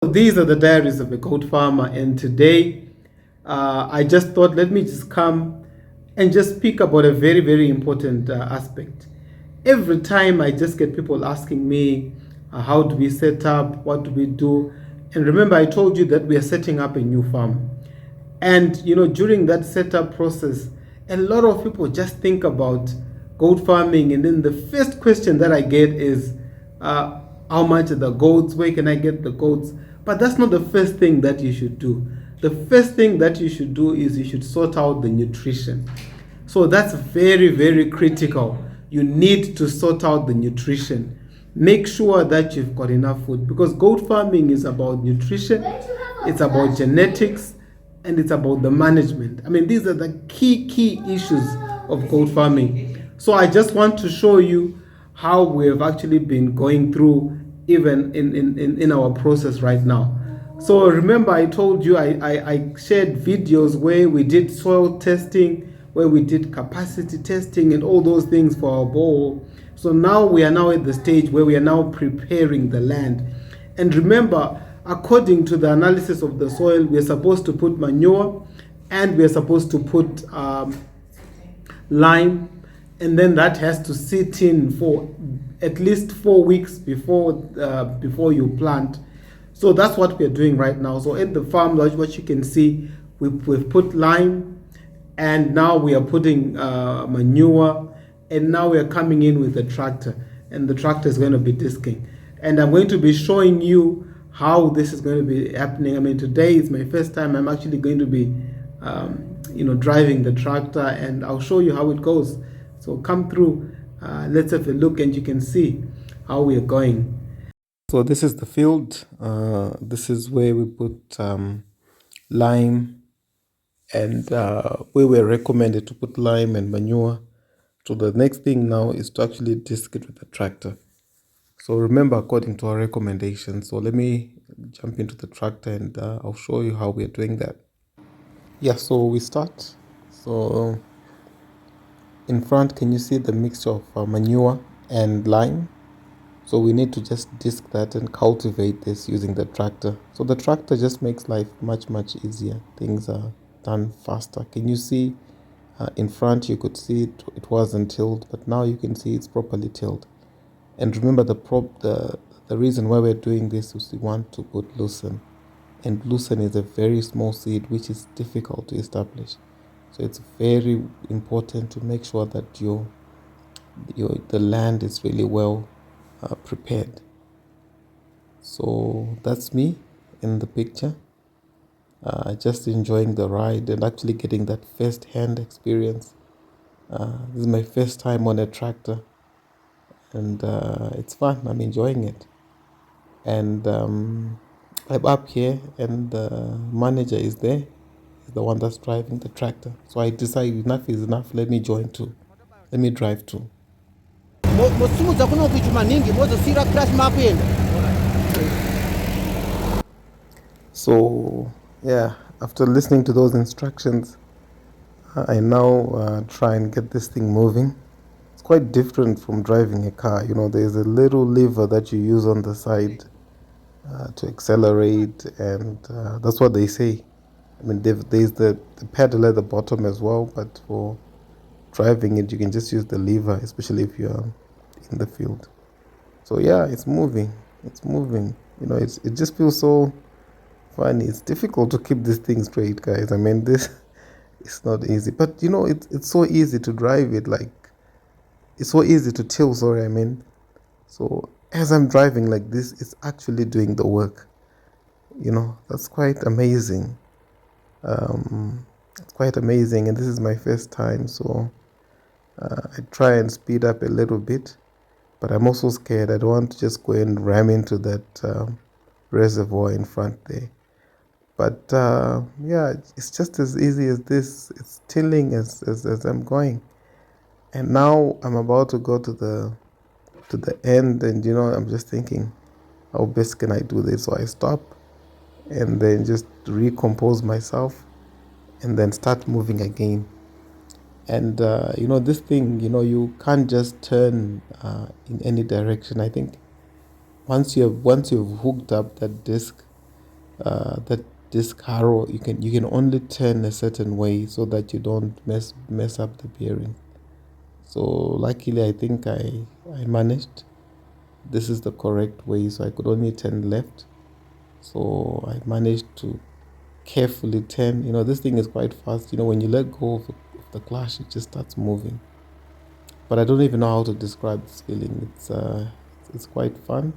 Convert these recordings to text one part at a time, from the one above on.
These are the diaries of a goat farmer, and today I just thought let me just come and just speak about a very, very important aspect. Every time I just get people asking me, how do we set up, what do we do? And remember, I told you that we are setting up a new farm. And during that setup process, a lot of people just think about goat farming, and then the first question that I get is, how much are the goats? Where can I get the goats? But that's not the first thing that you should do. The first thing that you should do is you should sort out the nutrition. So that's very, very critical. You need to sort out the nutrition. Make sure that you've got enough food, because goat farming is about nutrition, it's about genetics, and it's about the management. I mean, these are the key issues of goat farming. So I just want to show you how we have actually been going through even in our process right now. So remember, I told you I shared videos where we did soil testing, where we did capacity testing and all those things for our bowl. So now we are now at the stage where we are now preparing the land. And remember, according to the analysis of the soil, we are supposed to put manure, and we are supposed to put lime, and then that has to sit in for at least 4 weeks before you plant. So that's what we're doing right now. So at the farm, what you can see, we've put lime, and now we are putting manure, and now we are coming in with the tractor, and the tractor is going to be disking. And I'm going to be showing you how this is going to be happening. I mean, today is my first time I'm actually going to be driving the tractor, and I'll show you how it goes. So come through, let's have a look, and you can see how we are going. So this is the field. This is where we put lime, and where we're recommended to put lime and manure. So the next thing now is to actually disc it with the tractor. So remember, according to our recommendations. So let me jump into the tractor, and I'll show you how we're doing that. Yeah, so we start. So in front, can you see the mixture of manure and lime? So we need to just disc that and cultivate this using the tractor. So the tractor just makes life much easier. Things are done faster. Can you see in front? You could see it wasn't tilled, but now you can see it's properly tilled. And remember, the reason why we're doing this is we want to put lucerne, and lucerne is a very small seed which is difficult to establish. So it's very important to make sure that the land is really well prepared. So that's me in the picture, just enjoying the ride and actually getting that first-hand experience. This is my first time on a tractor, and it's fun. I'm enjoying it. And I'm up here, and the manager is there. He's the one that's driving the tractor. So I decided enough is enough. Let me join too. Let me drive too. So yeah, after listening to those instructions, I now try and get this thing moving. It's quite different from driving a car. There's a little lever that you use on the side to accelerate, and that's what they say. I mean, there's the pedal at the bottom as well, but for driving it, you can just use the lever, especially if you're in the field. So yeah, it's moving. It's moving. It just feels so funny. It's difficult to keep this thing straight, guys. I mean, this it's not easy, but it's so easy to drive it. Like, it's so easy to till. Sorry, I mean. So as I'm driving like this, it's actually doing the work. That's quite amazing. It's quite amazing, and this is my first time, so I try and speed up a little bit, but I'm also scared. I don't want to just go and ram into that reservoir in front there. But yeah, it's just as easy as this. It's tilling as I'm going, and now I'm about to go to the end, and I'm just thinking, how best can I do this? So I stop, and then just recompose myself, and then start moving again. And this thing, you can't just turn in any direction. I think once you've hooked up that disc, that this harrow you can only turn a certain way so that you don't mess up the bearing. So luckily, I think I managed. This is the correct way, so I could only turn left. So I managed to carefully turn. This thing is quite fast. When you let go of the clutch, it just starts moving. But I don't even know how to describe this feeling. It's quite fun.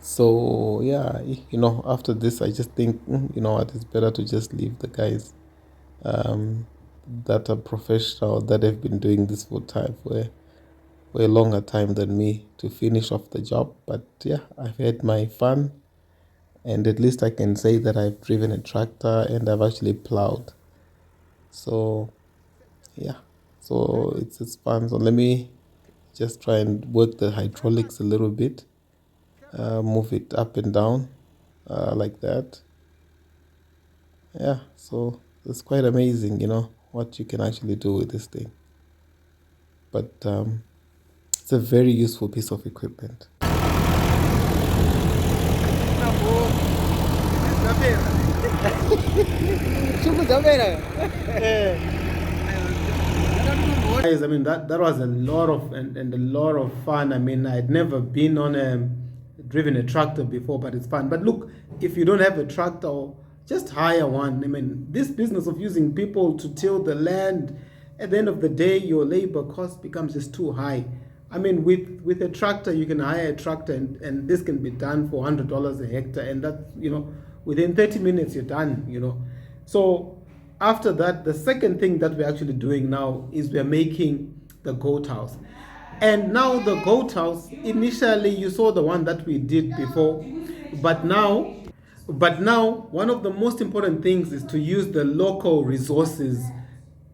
So yeah, after this, I just think, you know what, it's better to just leave the guys um, that are professional, that have been doing this for time for a longer time than me, to finish off the job. But yeah, I've had my fun, and at least I can say that I've driven a tractor and I've actually plowed. So yeah, so it's fun. So let me just try and work the hydraulics a little bit, move it up and down, like that. Yeah, so it's quite amazing, what you can actually do with this thing. But it's a very useful piece of equipment. Guys, I mean that was a lot of and a lot of fun. I mean, I'd never been on a driven a tractor before, but it's fun. But look, if you don't have a tractor, just hire one. I mean, this business of using people to till the land, at the end of the day, your labor cost becomes just too high. I mean, with a tractor, you can hire a tractor, and this can be done for $100 a hectare, and that, within 30 minutes you're done. So after that, the second thing that we're actually doing now is we're making the goat house. And now the goat house, initially you saw the one that we did before, but now one of the most important things is to use the local resources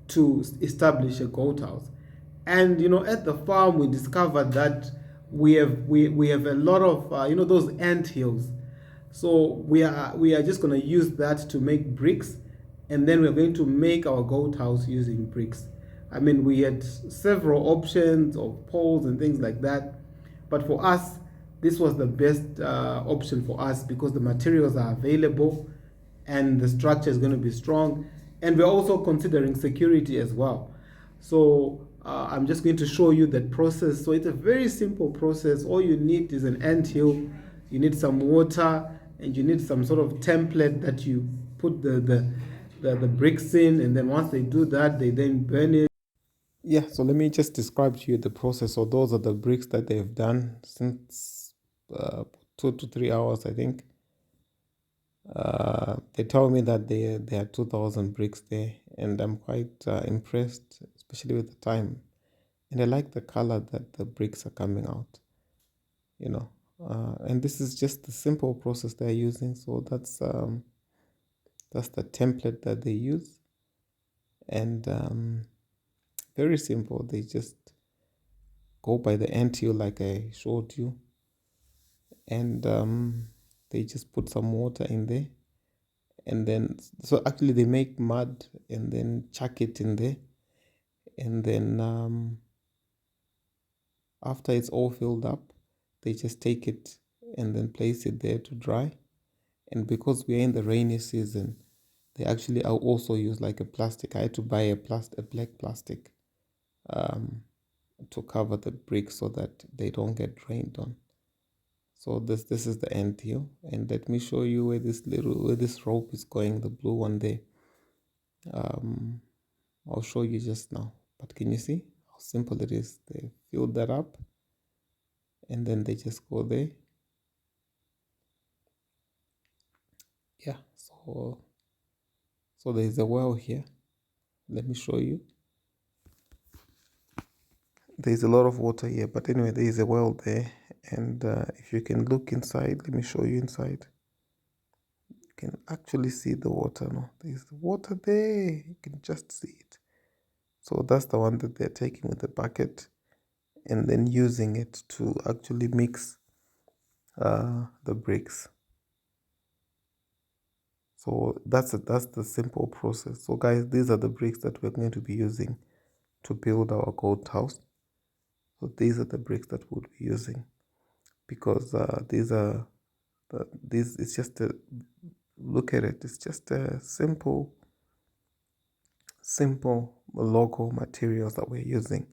to establish a goat house. And at the farm we discovered that we have a lot of those ant hills. So we are just going to use that to make bricks, and then we're going to make our goat house using bricks. I mean, we had several options of poles and things like that, but for us, this was the best option for us because the materials are available and the structure is going to be strong. And we're also considering security as well. So I'm just going to show you that process. So it's a very simple process. All you need is an ant hill, you need some water, and you need some sort of template that you put the bricks in. And then once they do that, they then burn it. Yeah, so let me just describe to you the process. So those are the bricks that they've done since 2 to 3 hours, I think. They told me that they had 2,000 bricks there, and I'm quite impressed, especially with the time. And I like the color that the bricks are coming out, you know. And this is just the simple process they're using. So that's the template that they use, and very simple. They just go by the NTU like I showed you, and they just put some water in there, and then so actually they make mud and then chuck it in there, and then after it's all filled up, they just take it and then place it there to dry. And because we're in the rainy season, they actually also use like a plastic. I had to buy a black plastic um, to cover the bricks so that they don't get rained on. So this is the end here, and let me show you where this rope is going, the blue one there. I'll show you just now, but can you see how simple it is? They fill that up, and then they just go there. Yeah, so there's a well here. Let me show you. There's a lot of water here, but anyway, there is a well there, and if you can look inside, let me show you inside. You can actually see the water. No, there's the water there. You can just see it. So that's the one that they're taking with the bucket and then using it to actually mix the bricks. So that's the simple process. So guys, these are the bricks that we're going to be using to build our goat house. So these are the bricks that we'll be using, because these are But this is just a look at it. It's just a simple local materials that we're using.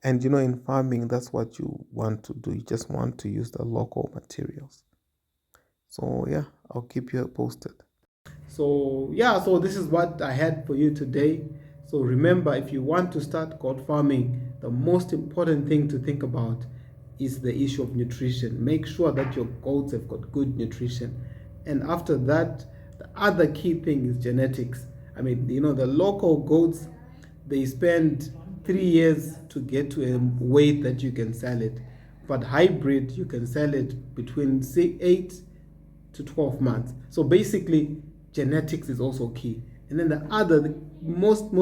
And in farming, that's what you want to do. You just want to use the local materials. So yeah, I'll keep you posted. So yeah, so this is what I had for you today. So remember, if you want to start goat farming, the most important thing to think about is the issue of nutrition. Make sure that your goats have got good nutrition. And after that, the other key thing is genetics. I mean, the local goats, they spend 3 years to get to a weight that you can sell it. But hybrid, you can sell it between 8 to 12 months. So basically, genetics is also key. And then the most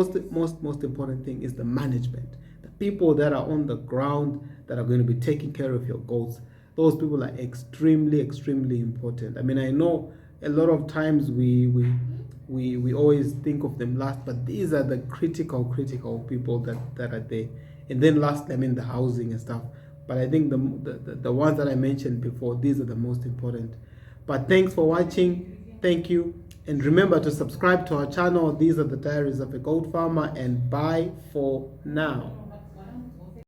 important thing is the management. The people that are on the ground that are going to be taking care of your goats, those people are extremely important. I mean, I know a lot of times we always think of them last, but these are the critical people that are there. And then lastly, I mean, the housing and stuff. But I think the ones that I mentioned before, these are the most important. But thanks for watching. Thank you. And remember to subscribe to our channel. These are the Diaries of a Goat Farmer, and bye for now.